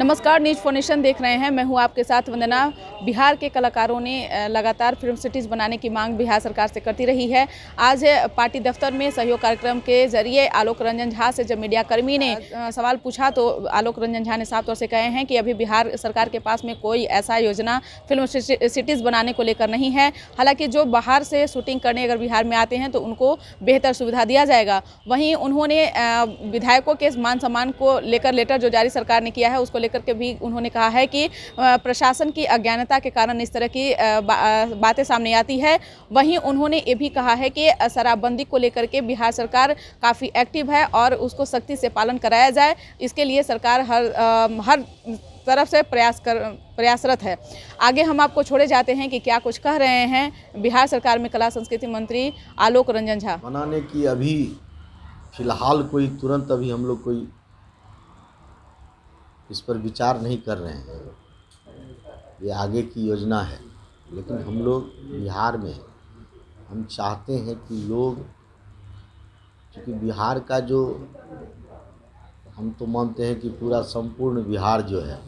नमस्कार, news for nation देख रहे हैं। मैं हूं आपके साथ वंदना। बिहार के कलाकारों ने लगातार फिल्म सिटीज़ बनाने की मांग बिहार सरकार से करती रही है। आज पार्टी दफ्तर में सहयोग कार्यक्रम के जरिए आलोक रंजन झा से जब मीडिया कर्मी ने सवाल पूछा तो आलोक रंजन झा ने साफ तौर से कहे हैं कि अभी बिहार सरकार के पास में कोई ऐसा योजना फिल्म सिटीज़ बनाने को लेकर नहीं है। हालांकि जो बाहर से शूटिंग करने अगर बिहार में आते हैं तो उनको बेहतर सुविधा दिया जाएगा। वहीं उन्होंने विधायकों के मान सम्मान को लेकर लेटर जो जारी सरकार ने किया है उसको लेकर के भी उन्होंने कहा है कि प्रशासन की अज्ञानता के कारण इस तरह की बातें सामने आती है। वहीं उन्होंने ये भी कहा है कि शराबबंदी को लेकर के बिहार सरकार काफ़ी एक्टिव है और उसको सख्ती से पालन कराया जाए, इसके लिए सरकार हर तरफ से प्रयासरत है। आगे हम आपको छोड़े जाते हैं कि क्या कुछ कह रहे हैं बिहार सरकार में कला संस्कृति मंत्री आलोक रंजन झा। बनाने की अभी फिलहाल कोई तुरंत अभी हम लोग कोई इस पर विचार नहीं कर रहे हैं, ये आगे की योजना है। लेकिन हम लोग बिहार में हम चाहते हैं कि लोग, क्योंकि बिहार का जो हम तो मानते हैं कि पूरा संपूर्ण बिहार जो है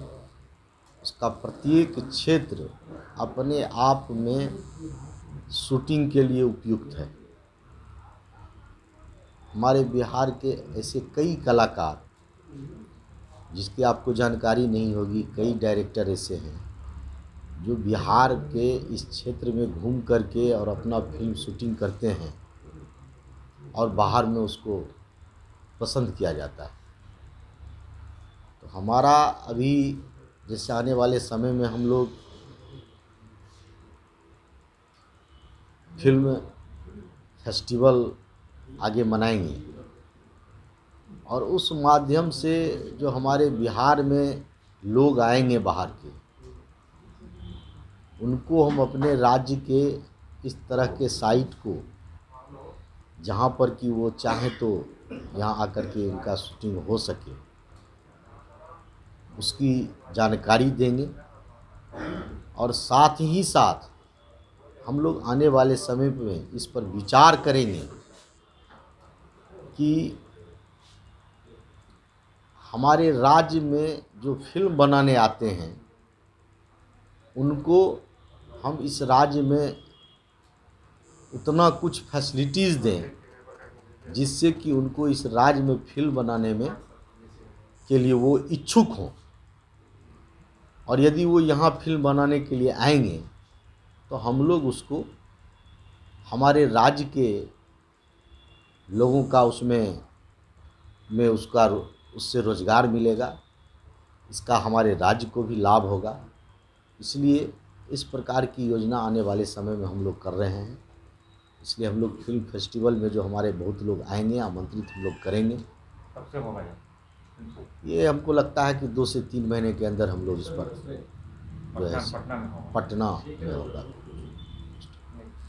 उसका प्रत्येक क्षेत्र अपने आप में शूटिंग के लिए उपयुक्त है। हमारे बिहार के ऐसे कई कलाकार जिसकी आपको जानकारी नहीं होगी, कई डायरेक्टर ऐसे हैं जो बिहार के इस क्षेत्र में घूम करके और अपना फिल्म शूटिंग करते हैं और बाहर में उसको पसंद किया जाता है। तो हमारा अभी जैसे आने वाले समय में हम लोग फिल्म फेस्टिवल आगे मनाएंगे और उस माध्यम से जो हमारे बिहार में लोग आएंगे बाहर के, उनको हम अपने राज्य के इस तरह के साइट को, जहाँ पर कि वो चाहे तो यहाँ आकर के उनका शूटिंग हो सके, उसकी जानकारी देंगे। और साथ ही साथ हम लोग आने वाले समय में इस पर विचार करेंगे कि हमारे राज्य में जो फिल्म बनाने आते हैं उनको हम इस राज्य में उतना कुछ फैसिलिटीज़ दें जिससे कि उनको इस राज्य में फिल्म बनाने में के लिए वो इच्छुक हों। और यदि वो यहाँ फिल्म बनाने के लिए आएंगे तो हम लोग उसको, हमारे राज्य के लोगों का उसमें उससे रोज़गार मिलेगा, इसका हमारे राज्य को भी लाभ होगा। इसलिए इस प्रकार की योजना आने वाले समय में हम लोग कर रहे हैं। इसलिए हम लोग फिल्म फेस्टिवल में जो हमारे बहुत लोग आएंगे, आमंत्रित हम लोग करेंगे। कब से होगा ये हमको लगता है कि 2 से 3 महीने के अंदर हम लोग इस पर जो है पटना में होगा।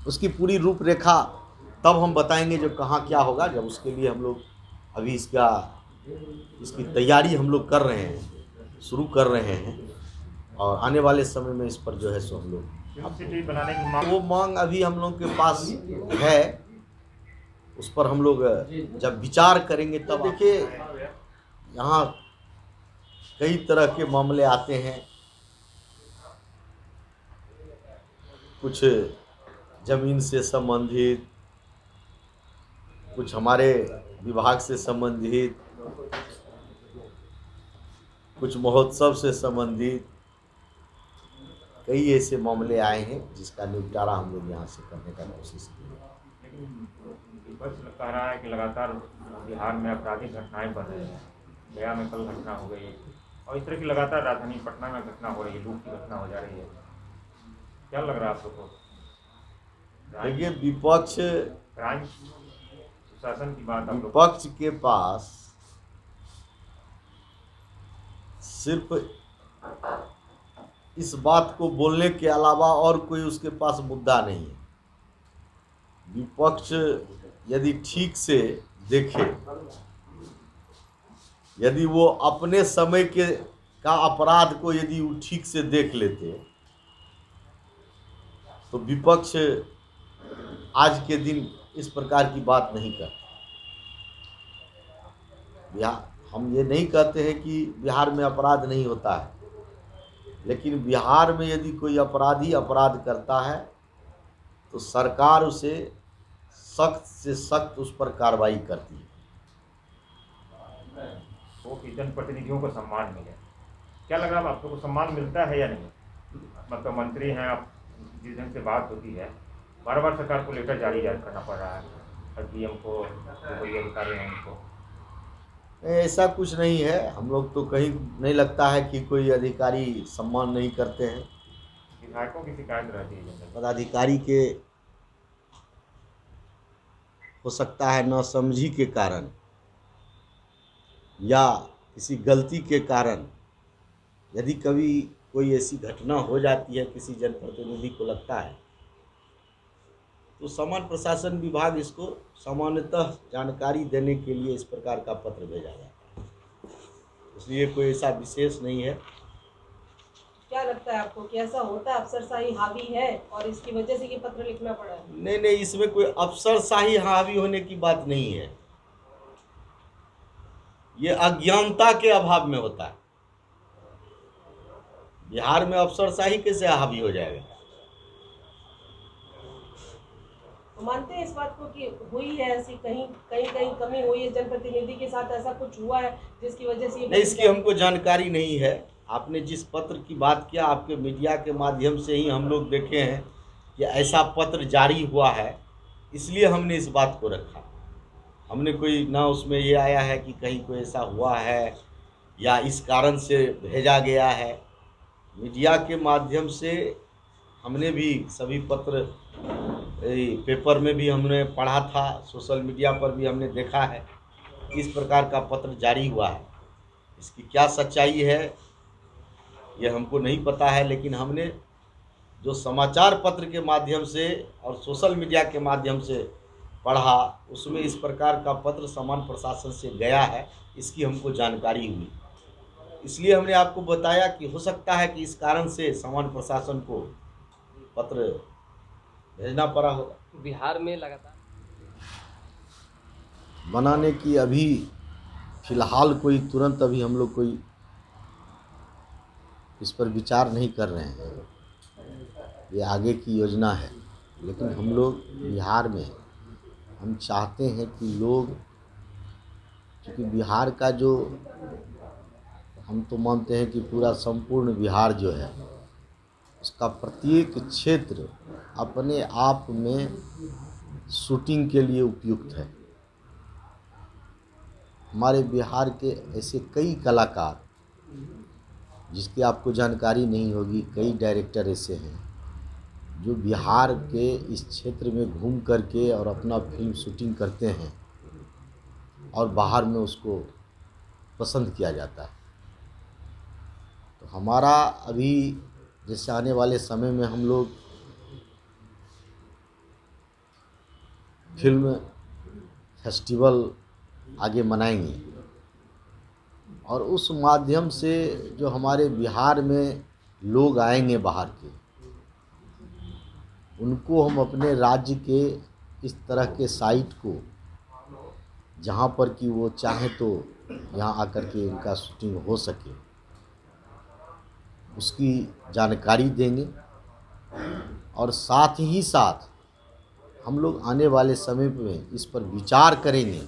उसकी पूरी रूपरेखा तब हम बताएंगे जब कहाँ क्या होगा, जब उसके लिए हम लोग अभी इसकी तैयारी हम लोग कर रहे हैं, शुरू कर रहे हैं। और आने वाले समय में इस पर जो है सो हम लोग सिटी बनाने की मांग, वो मांग अभी हम लोग के पास है, उस पर हम लोग जब विचार करेंगे तब। देखिए, यहाँ कई तरह के मामले आते हैं, कुछ ज़मीन से संबंधित, कुछ हमारे विभाग से संबंधित, कुछ महोत्सव से संबंधित, कई ऐसे मामले आए हैं जिसका निपटारा हम लोग यहाँ से करने का कोशिश की है। लेकिन विपक्ष कह रहा है कि लगातार बिहार में आपराधिक घटनाएं बढ़ रही हैं। गया में कल घटना हो गई और इस तरह की लगातार राजधानी पटना में घटना हो रही है, लूट की घटना हो जा रही है। क्या लग रहा है आप लोग को? देखिए, विपक्ष शासन की बात, विपक्ष के पास सिर्फ इस बात को बोलने के अलावा और कोई उसके पास मुद्दा नहीं है। विपक्ष यदि ठीक से देखे, यदि वो अपने समय का अपराध को यदि वो ठीक से देख लेते तो विपक्ष आज के दिन इस प्रकार की बात नहीं करता। हम ये नहीं कहते हैं कि बिहार में अपराध नहीं होता है, लेकिन बिहार में यदि कोई अपराधी अपराध करता है तो सरकार उसे सख्त से सख्त उस पर कार्रवाई करती है। वो कि जनप्रतिनिधियों को सम्मान मिले, क्या लगा आपको को सम्मान मिलता है या नहीं? मतलब मंत्री हैं आप, जिस ढंग से बात होती है, बार बार सरकार को लेटर जारी करना पड़ रहा है, और डीएम को, जो कोई अधिकारी हैं उनको। ऐसा कुछ नहीं है, हम लोग तो कहीं नहीं लगता है कि कोई अधिकारी सम्मान नहीं करते हैं। विधायकों की शिकायत रहती है जनरल। पदाधिकारी के हो सकता है नासमझी के कारण या किसी गलती के कारण यदि कभी कोई ऐसी घटना हो जाती है, किसी जनप्रतिनिधि को लगता है, तो सामान्य प्रशासन विभाग इसको सामान्यतः जानकारी देने के लिए इस प्रकार का पत्र भेजा जाता है। इसलिए कोई ऐसा विशेष नहीं है। क्या लगता है आपको कि ऐसा होता है, अफसरशाही हावी है और इसकी वजह से ये पत्र लिखना पड़ा है? नहीं, इसमें कोई अफसरशाही हावी होने की बात नहीं है। ये अज्ञानता के अभाव में होता है। बिहार में अफसरशाही कैसे हावी हो जाएगा? तो मानते हैं इस बात को कि हुई है ऐसी, कहीं कमी हुई है, जनप्रतिनिधि के साथ ऐसा कुछ हुआ है जिसकी वजह से नहीं, इसकी हमको जानकारी नहीं है। आपने जिस पत्र की बात किया, आपके मीडिया के माध्यम से ही हम लोग देखे हैं कि ऐसा पत्र जारी हुआ है, इसलिए हमने इस बात को रखा। हमने कोई ना उसमें ये आया है कि कहीं कोई ऐसा हुआ है या इस कारण से भेजा गया है। मीडिया के माध्यम से हमने भी सभी पत्र, पेपर में भी हमने पढ़ा था, सोशल मीडिया पर भी हमने देखा है इस प्रकार का पत्र जारी हुआ है। इसकी क्या सच्चाई है ये हमको नहीं पता है, लेकिन हमने जो समाचार पत्र के माध्यम से और सोशल मीडिया के माध्यम से पढ़ा, उसमें इस प्रकार का पत्र सामान्य प्रशासन से गया है, इसकी हमको जानकारी हुई। इसलिए हमने आपको बताया कि हो सकता है कि इस कारण से सामान्य प्रशासन को पत्र भेजना पड़ा होगा। बिहार में लगातार बनाने की अभी फ़िलहाल कोई तुरंत अभी हम लोग कोई इस पर विचार नहीं कर रहे हैं, ये आगे की योजना है। लेकिन हम लोग बिहार में हम चाहते हैं कि लोग, क्योंकि बिहार का जो हम तो मानते हैं कि पूरा संपूर्ण बिहार जो है, उसका प्रत्येक क्षेत्र अपने आप में शूटिंग के लिए उपयुक्त है। हमारे बिहार के ऐसे कई कलाकार जिसकी आपको जानकारी नहीं होगी, कई डायरेक्टर ऐसे हैं जो बिहार के इस क्षेत्र में घूम करके और अपना फिल्म शूटिंग करते हैं और बाहर में उसको पसंद किया जाता है। तो हमारा अभी जैसे आने वाले समय में हम लोग फिल्म फेस्टिवल आगे मनाएंगे और उस माध्यम से जो हमारे बिहार में लोग आएंगे बाहर के, उनको हम अपने राज्य के इस तरह के साइट को, जहाँ पर कि वो चाहे तो यहाँ आकर के इनका शूटिंग हो सके, उसकी जानकारी देंगे। और साथ ही साथ हम लोग आने वाले समय में इस पर विचार करेंगे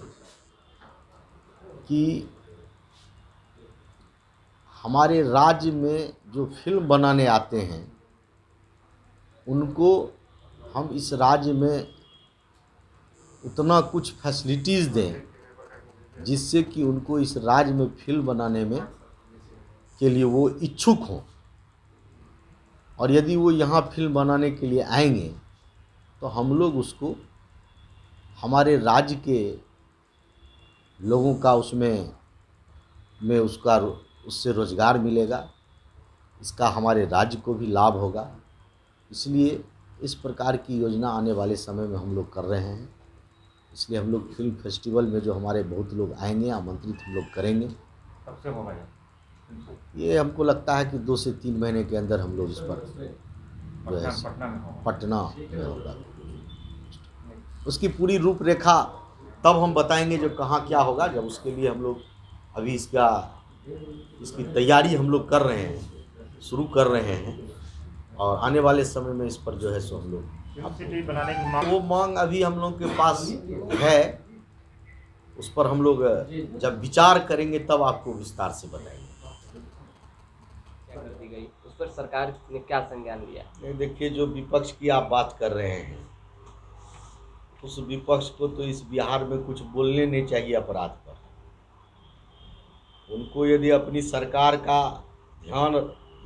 कि हमारे राज्य में जो फिल्म बनाने आते हैं उनको हम इस राज्य में उतना कुछ फैसिलिटीज़ दें जिससे कि उनको इस राज्य में फिल्म बनाने में के लिए वो इच्छुक हों। और यदि वो यहाँ फिल्म बनाने के लिए आएंगे तो हम लोग उसको, हमारे राज्य के लोगों का उसमें उसका उससे रोज़गार मिलेगा, इसका हमारे राज्य को भी लाभ होगा। इसलिए इस प्रकार की योजना आने वाले समय में हम लोग कर रहे हैं। इसलिए हम लोग फिल्म फेस्टिवल में जो हमारे बहुत लोग आएंगे, आमंत्रित हम लोग करेंगे। कब से होगा ये हमको लगता है कि 2 से 3 महीने के अंदर हम लोग इस पर जो है पटना में होगा। उसकी पूरी रूपरेखा तब हम बताएंगे जब कहाँ क्या होगा, जब उसके लिए हम लोग अभी इसकी तैयारी हम लोग कर रहे हैं, शुरू कर रहे हैं, और आने वाले समय में इस पर जो है सो हम लोग फिल्म सिटी बनाने की मांग वो मांग अभी हम लोग के पास है। उस पर हम लोग जब विचार करेंगे तब आपको विस्तार से बताएंगे। क्या कर दी गई उस पर सरकार ने क्या संज्ञान लिया? नहीं, देखिए, जो विपक्ष की आप बात कर रहे हैं, उस विपक्ष को तो इस बिहार में कुछ बोलने नहीं चाहिए अपराध पर। उनको यदि अपनी सरकार का ध्यान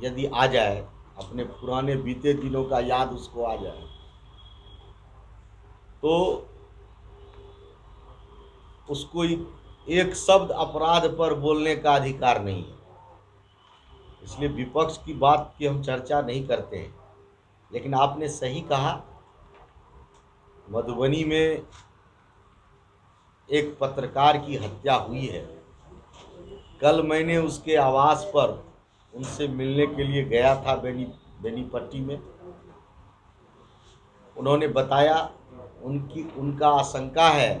यदि आ जाए, अपने पुराने बीते दिनों का याद उसको आ जाए, तो उसको एक शब्द अपराध पर बोलने का अधिकार नहीं है। इसलिए विपक्ष की बात की हम चर्चा नहीं करते हैं। लेकिन आपने सही कहा, मधुबनी में एक पत्रकार की हत्या हुई है। कल मैंने उसके आवास पर उनसे मिलने के लिए गया था बेनीपट्टी में। उन्होंने बताया, उनका आशंका है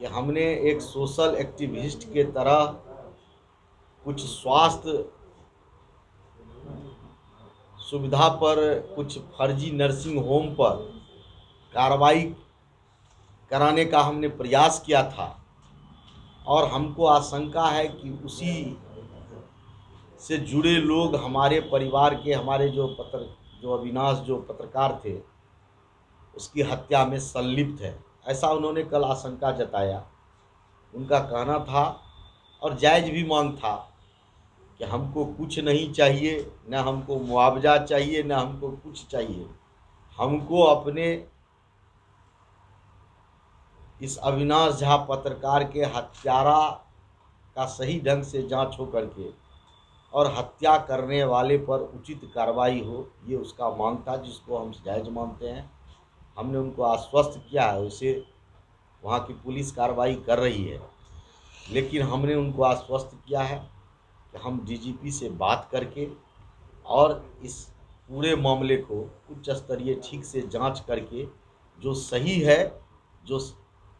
कि हमने एक सोशल एक्टिविस्ट के तरह कुछ स्वास्थ्य सुविधा पर, कुछ फर्जी नर्सिंग होम पर कार्रवाई कराने का हमने प्रयास किया था, और हमको आशंका है कि उसी से जुड़े लोग हमारे परिवार के, हमारे जो अविनाश जो पत्रकार थे, उसकी हत्या में संलिप्त है। ऐसा उन्होंने कल आशंका जताया। उनका कहना था, और जायज़ भी मांग था, कि हमको कुछ नहीं चाहिए, न हमको मुआवजा चाहिए, न हमको कुछ चाहिए। हमको अपने इस अविनाश झा पत्रकार के हत्यारा का सही ढंग से जांच हो करके और हत्या करने वाले पर उचित कार्रवाई हो, ये उसका मांग था, जिसको हम जायज़ मानते हैं। हमने उनको आश्वस्त किया है, उसे वहाँ की पुलिस कार्रवाई कर रही है, लेकिन हमने उनको आश्वस्त किया है कि हम डीजीपी से बात करके और इस पूरे मामले को उच्च स्तरीय ठीक से जांच करके, जो सही है,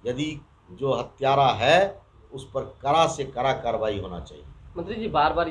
यदि जो हत्यारा है, उस पर कड़ा से कड़ा कार्रवाई होना चाहिए। मंत्री जी, बार बार